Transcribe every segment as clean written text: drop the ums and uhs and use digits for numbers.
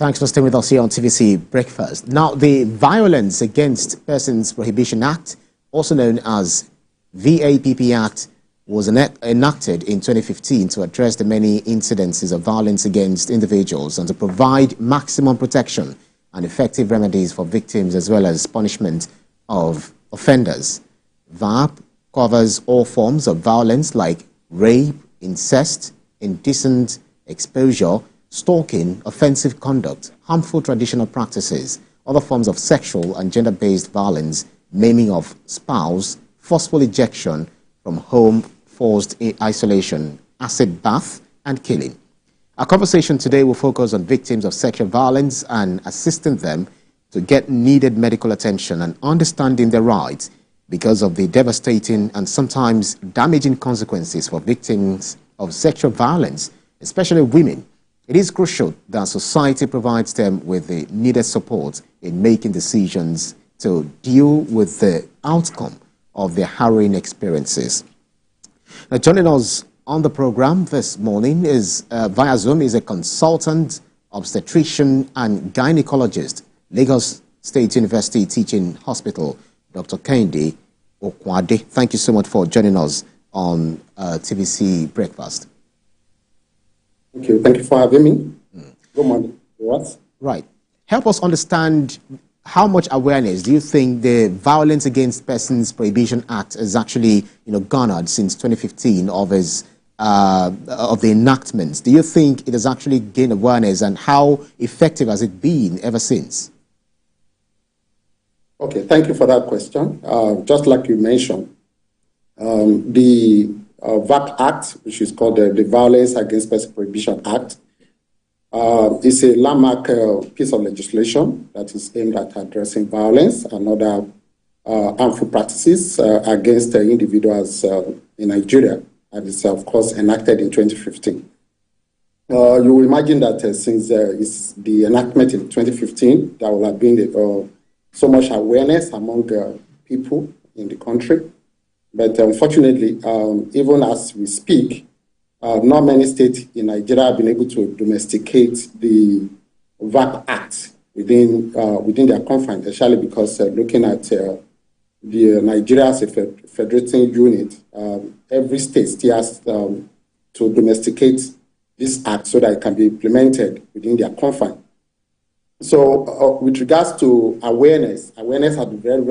Thanks for staying with us here on TVC Breakfast. Now, the Violence Against Persons Prohibition Act, also known as VAPP Act, was enacted in 2015 to address the many incidences of violence against individuals and to provide maximum protection and effective remedies for victims as well as punishment of offenders. VAP covers all forms of violence like rape, incest, indecent exposure, stalking, offensive conduct, harmful traditional practices, other forms of sexual and gender-based violence, maiming of spouse, forceful ejection from home, forced isolation, acid bath, and killing. Our conversation today will focus on victims of sexual violence and assisting them to get needed medical attention and understanding their rights because of the devastating and sometimes damaging consequences for victims of sexual violence, especially women. It is crucial that society provides them with the needed support in making decisions to deal with the outcome of their harrowing experiences. Now, joining us on the program this morning is via Zoom is a consultant, obstetrician and gynecologist, Lagos State University Teaching Hospital, Dr. Kehinde Okwade. Thank you so much for joining us on TVC Breakfast. Thank you. Thank you for having me. Good morning. What? Right. Help us understand how much awareness do you think the Violence Against Persons Prohibition Act has actually, garnered since 2015 of the enactments? Do you think it has actually gained awareness, and how effective has it been ever since? Okay, thank you for that question. Just like you mentioned, the VAP Act, which is called the Violence Against Persons Prohibition Act, is a landmark piece of legislation that is aimed at addressing violence and other harmful practices against individuals in Nigeria, and it's, of course, enacted in 2015. You will imagine that since it's the enactment in 2015, there will have been so much awareness among people in the country. But unfortunately, even as we speak, not many states in Nigeria have been able to domesticate the VAP Act within their confines, especially because looking at the Nigeria as a federating unit, every state still has to domesticate this act so that it can be implemented within their confines. So with regards to awareness has been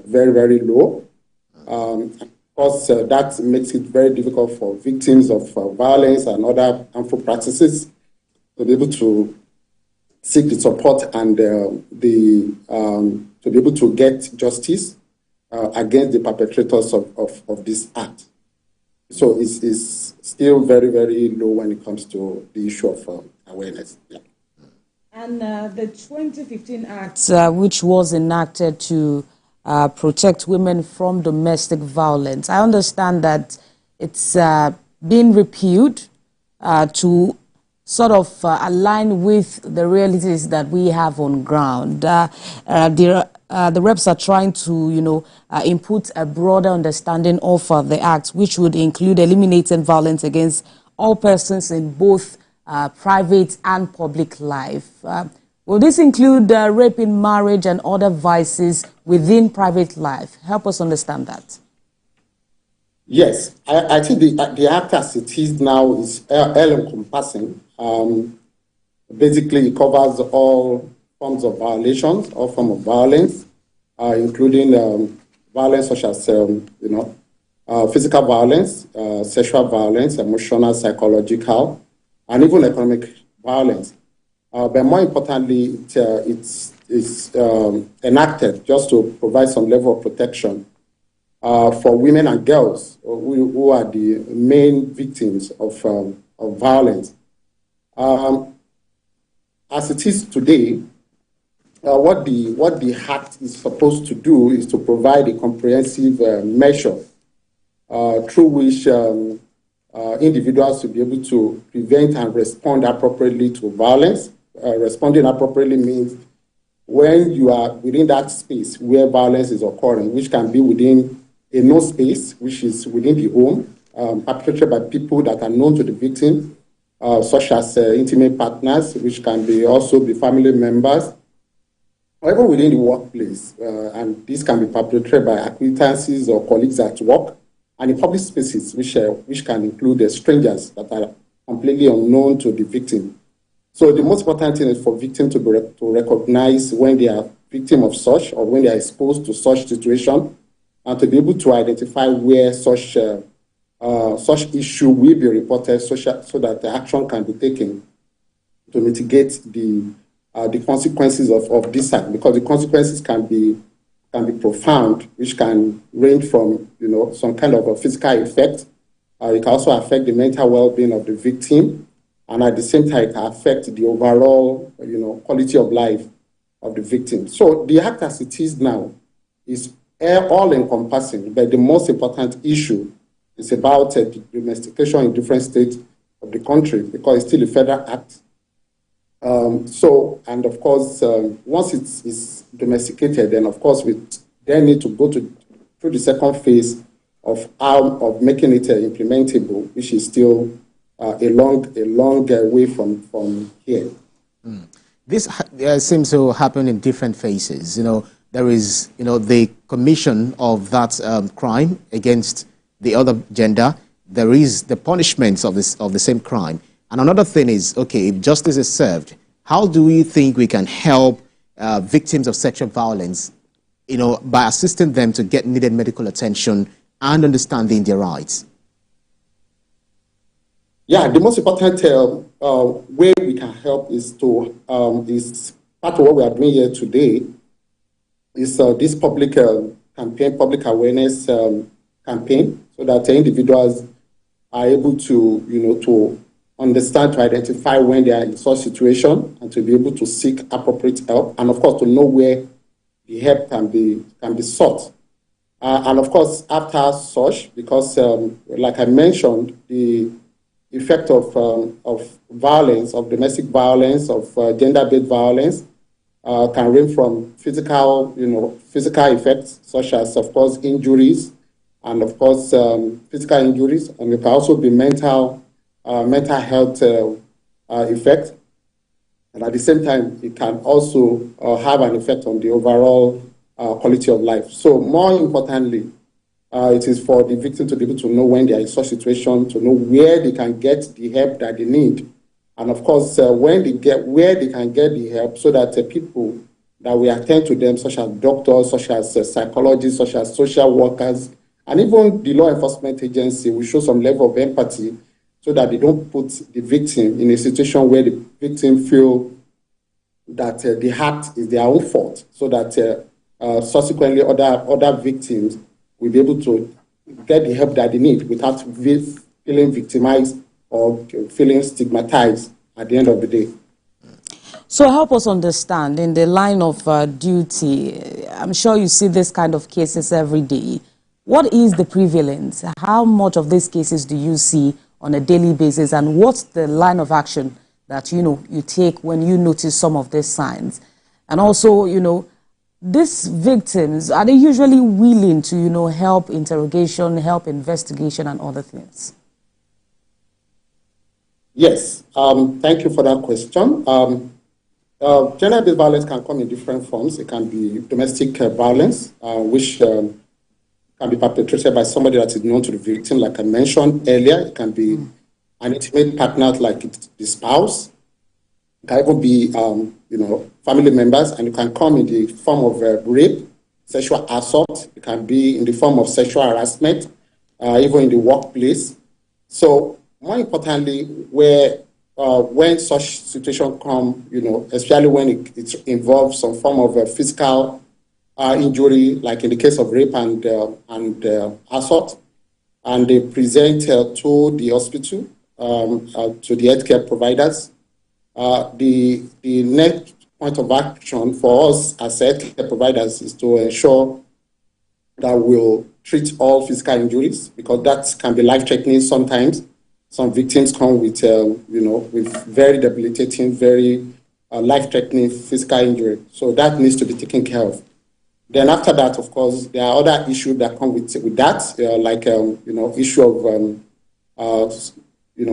very low. Of course, that makes it very difficult for victims of violence and other harmful practices to be able to seek the support and to be able to get justice against the perpetrators of this act. So it's still very low when it comes to the issue of awareness. Yeah. And the 2015 Act, which was enacted to protect women from domestic violence, I understand that it's been repealed to sort of align with the realities that we have on ground. The reps are trying to, input a broader understanding of the Act, which would include eliminating violence against all persons in both private and public life. Will this include rape in marriage and other vices within private life? Help us understand that. Yes, I think the Act as it is now is all-encompassing. Basically, it covers all forms of violations, all forms of violence, including violence such as, physical violence, sexual violence, emotional, psychological, and even economic violence. But more importantly, it's enacted just to provide some level of protection for women and girls who are the main victims of violence. As it is today, what the Act is supposed to do is to provide a comprehensive measure through which individuals will be able to prevent and respond appropriately to violence. Responding appropriately means when you are within that space where violence is occurring, which can be within a known space, which is within the home, perpetrated by people that are known to the victim, such as intimate partners, which can be also be family members, or even within the workplace. And this can be perpetrated by acquaintances or colleagues at work, and in public spaces, which can include strangers that are completely unknown to the victim. So the most important thing is for victims to recognize when they are victim of such, or when they are exposed to such situation, and to be able to identify where such issue will be reported, so that the action can be taken to mitigate the consequences of this act, because the consequences can be profound, which can range from some kind of a physical effect. It can also affect the mental well-being of the victim, and at the same time, it can affect the overall quality of life of the victim. So the act as it is now is all-encompassing, but the most important issue is about domestication in different states of the country, because it's still a federal act. And of course, once it's domesticated, then of course we then need to go through the second phase of making it implementable, which is still a long way from here. This seems to happen in different phases. There is the commission of that crime against the other gender. There is the punishments of the same crime. And another thing is, okay, if justice is served, how do we think we can help victims of sexual violence, by assisting them to get needed medical attention and understanding their rights? Yeah, the most important way we can help is is part of what we are doing here today, is this public campaign, public awareness campaign, so that individuals are able to understand, to identify when they are in such situation, and to be able to seek appropriate help, and of course to know where the help can be sought. And of course, after such, because like I mentioned, the effect of violence, of domestic violence, of gender-based violence, can range from physical effects, such as, of course, injuries, and of course, physical injuries, and it can also be mental health effect. And at the same time, it can also have an effect on the overall quality of life. So more importantly, it is for the victim to be able to know when they are in such situation, to know where they can get the help that they need. And of course, where they can get the help, so that people that we attend to them, such as doctors, such as psychologists, such as social workers, and even the law enforcement agency, will show some level of empathy, so that they don't put the victim in a situation where the victim feel that the act is their own fault, so that subsequently other victims will be able to get the help that they need without feeling victimized or feeling stigmatized at the end of the day. So help us understand, in the line of duty, I'm sure you see this kind of cases every day. What is the prevalence? How much of these cases do you see on a daily basis, and what's the line of action that you take when you notice some of these signs? And also, these victims, are they usually willing to help interrogation, help investigation, and other things? Yes, thank you for that question. Gender-based violence can come in different forms. It can be domestic violence, which can be perpetrated by somebody that is known to the victim, like I mentioned earlier. It can be an intimate partner, like the spouse. It can even be, family members, and it can come in the form of rape, sexual assault. It can be in the form of sexual harassment, even in the workplace. So, more importantly, when such situation come, especially when it involves some form of physical injury, like in the case of rape and assault, and they present to the hospital, to the healthcare providers, the next point of action for us as healthcare providers is to ensure that we'll treat all physical injuries, because that can be life-threatening sometimes. Some victims come with, with very debilitating, very life-threatening physical injury. So that needs to be taken care of. Then after that, of course, there are other issues that come with that, like, issue of,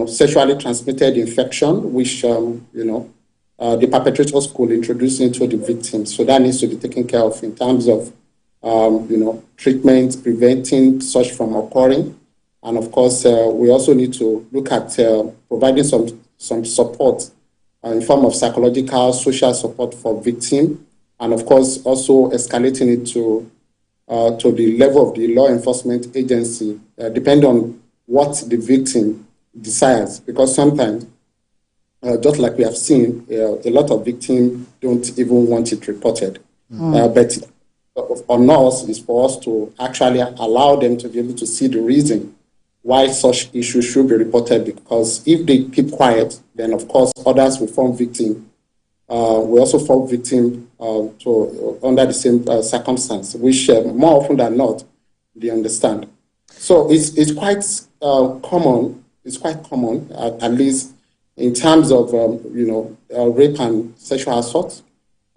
sexually transmitted infection, which, the perpetrators could introduce into the victim. So that needs to be taken care of in terms of, treatment, preventing such from occurring. And of course, we also need to look at providing some support in form of psychological, social support for victim, and of course, also escalating it to the level of the law enforcement agency, depending on what the victim desires. Because sometimes, just like we have seen, a lot of victims don't even want it reported. But on us is for us to actually allow them to be able to see the reason why such issues should be reported, because if they keep quiet, then of course others will fall victim. We also fall victim under the same circumstance, which more often than not, they understand. So it's quite common. It's quite common, at least in terms of rape and sexual assault.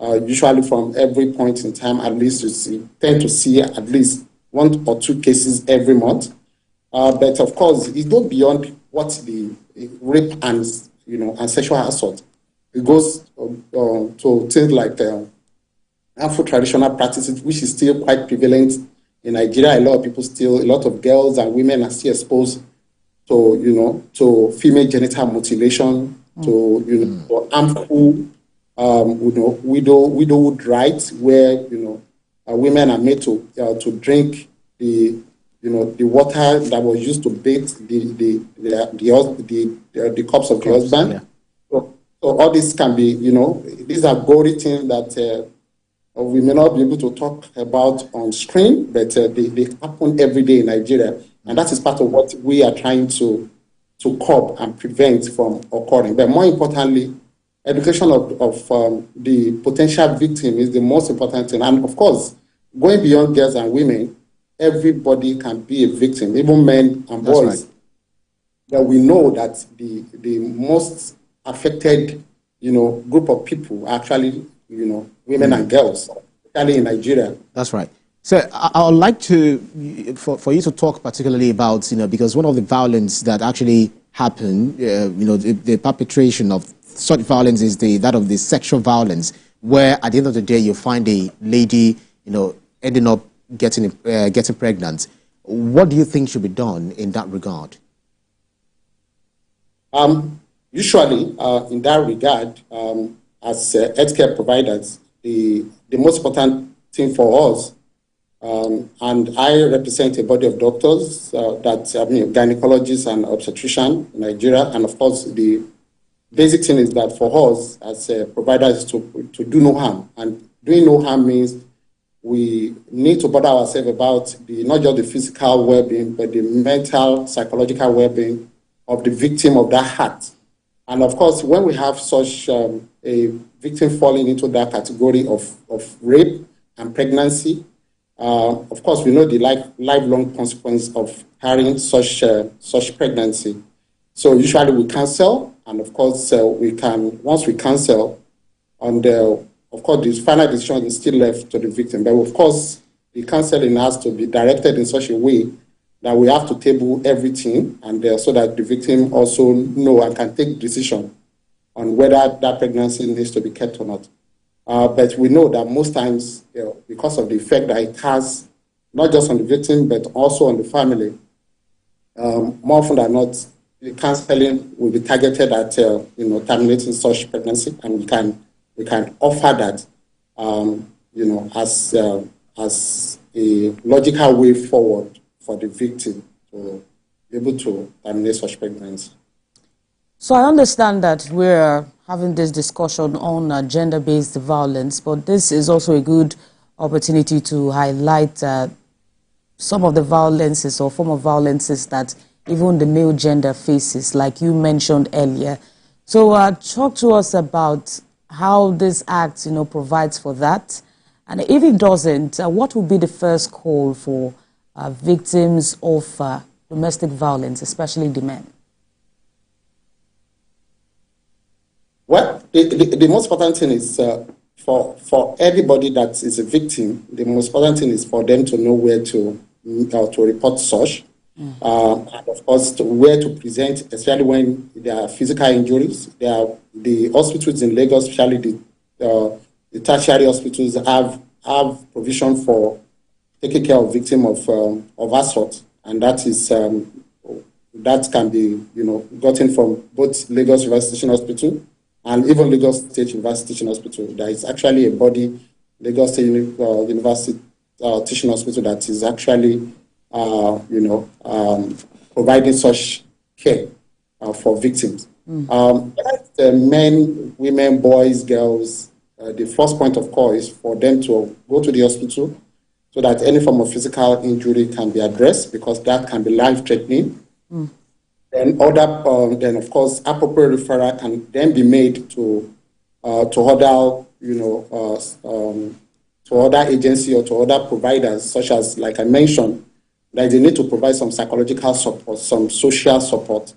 Usually from every point in time, at least you tend to see at least 1 or 2 cases every month. But of course, it goes beyond what the rape and sexual assault. It goes to things like Afro-traditional practices, which is still quite prevalent in Nigeria. A lot of girls and women are still exposed to female genital mutilation, to harmful, widowhood rights, where women are made to drink the water that was used to bathe the corpse of the husband. Yeah. So all this can be, these are gory things that we may not be able to talk about on screen, but they happen every day in Nigeria. And that is part of what we are trying to curb and prevent from occurring. But more importantly, education of the potential victim is the most important thing. And of course, going beyond girls and women, everybody can be a victim, even men and boys. That's right. But we know that the most affected, group of people are actually, women and girls, especially in Nigeria. That's right. So I would like to, for you to talk particularly about, because one of the violence that actually happened, the perpetration of such violence is that of the sexual violence, where at the end of the day you find a lady, ending up getting pregnant. What do you think should be done in that regard? Usually, in that regard, as healthcare providers, the most important thing for us, and I represent a body of doctors gynecologists and obstetricians in Nigeria, and of course the basic thing is that for us as providers to do no harm, and doing no harm means we need to bother ourselves about not just the physical well-being, but the mental, psychological well-being of the victim of that act. And of course, when we have such a victim falling into that category of rape and pregnancy, of course, we know the lifelong consequence of carrying such pregnancy. So usually we counsel, and of course, once we counsel, and of course, the final decision is still left to the victim. But of course, the counseling has to be directed in such a way that we have to table everything, and so that the victim also know and can take decision on whether that pregnancy needs to be kept or not. But we know that most times, because of the effect that it has, not just on the victim, but also on the family, more often than not, the counseling will be targeted at terminating such pregnancy, and we can offer that as a logical way forward for the victim to be able to terminate such pregnancy. So I understand that we're having this discussion on gender-based violence, but this is also a good opportunity to highlight some of the violences or form of violences that even the male gender faces, like you mentioned earlier. So talk to us about how this act, provides for that. And if it doesn't, what would be the first call for victims of domestic violence, especially the men? Well, the most important thing is for everybody that is a victim, the most important thing is for them to know where to report such. And of course, where to present, especially when there are physical injuries. The hospitals in Lagos, especially the tertiary hospitals, have provision for taking care of victims of assault, and that is that can be gotten from both Lagos University Teaching Hospital and even Lagos State University Teaching Hospital. There is actually a body, Lagos State University Teaching Hospital, that is actually providing such care for victims. Men, women, boys, girls, the first point of call is for them to go to the hospital so that any form of physical injury can be addressed, because that can be life-threatening. Then of course, appropriate referral can then be made to other agency or to other providers, such as, like I mentioned, that they need to provide some psychological support, some social support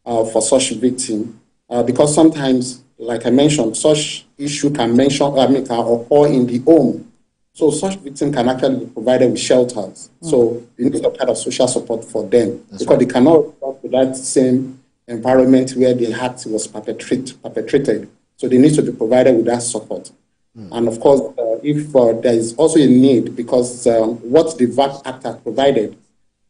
for such victim, because sometimes, like I mentioned, such issue can occur in the home. So such victim can actually be provided with shelters. So you need some kind of social support for them. That's because right. They cannot go to that same environment where the act was perpetrated. So they need to be provided with that support. And of course, if there is also a need, because what the VAC Act has provided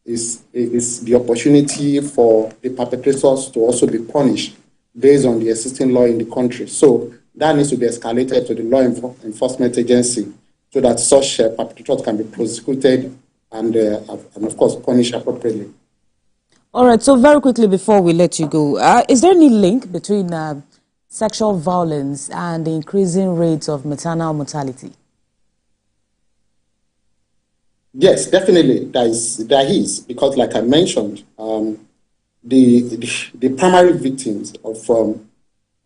is the opportunity for the perpetrators to also be punished based on the existing law in the country. So that needs to be escalated to the law enforcement agency, so that such perpetrators can be prosecuted and of course, punished appropriately. All right, so very quickly before we let you go, is there any link between sexual violence and the increasing rates of maternal mortality? Yes, definitely, there is, because like I mentioned, the primary victims of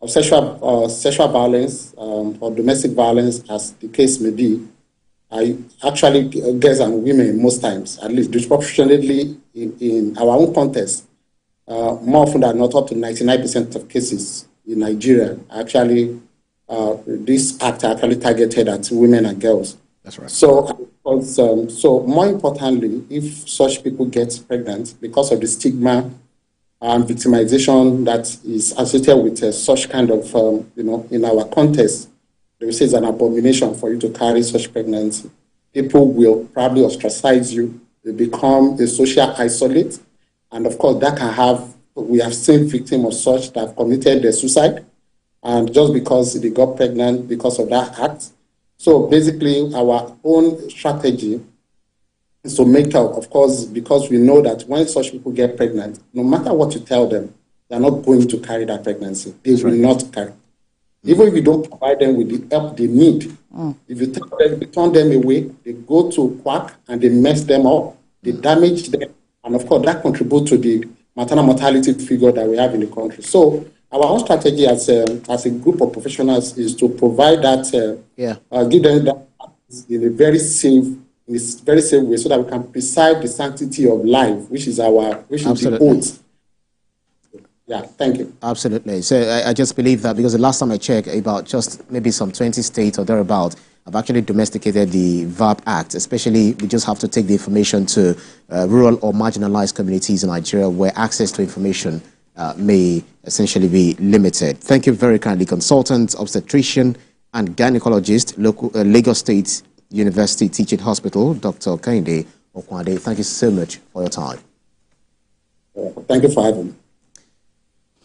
sexual violence or domestic violence, as the case may be, are actually girls and women most times, at least disproportionately in our own context. More often than not, up to 99% of cases in Nigeria, actually, this act actually targeted at women and girls. That's right. So more importantly, if such people get pregnant, because of the stigma and victimization that is associated with such kind of, in our context, they will say it's an abomination for you to carry such pregnancy. People will probably ostracize you. They become a social isolate. And of course, that can we have seen victims of such that have committed suicide, and just because they got pregnant because of that act. So basically, our own strategy is to make out, of course, because we know that when such people get pregnant, no matter what you tell them, they're not going to carry that pregnancy. They will not carry. Even if you don't provide them with the help they need, if you turn them away, they go to quack and they mess them up, they damage them, and of course that contributes to the maternal mortality figure that we have in the country. So our own strategy as a group of professionals is to provide that, give them that in a very safe way, so that we can preserve the sanctity of life, which is the oath. Yeah, thank you. Absolutely. So I just believe that, because the last time I checked, about just maybe some 20 states or thereabout have actually domesticated the VAP Act. Especially, we just have to take the information to rural or marginalized communities in Nigeria, where access to information may essentially be limited. Thank you very kindly, consultant, obstetrician, and gynecologist, Lagos State University Teaching Hospital, Dr. Kehinde Okwade. Thank you so much for your time. Thank you for having me.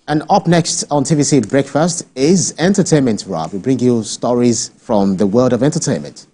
And up next on TVC Breakfast is Entertainment Wrap. We bring you stories from the world of entertainment.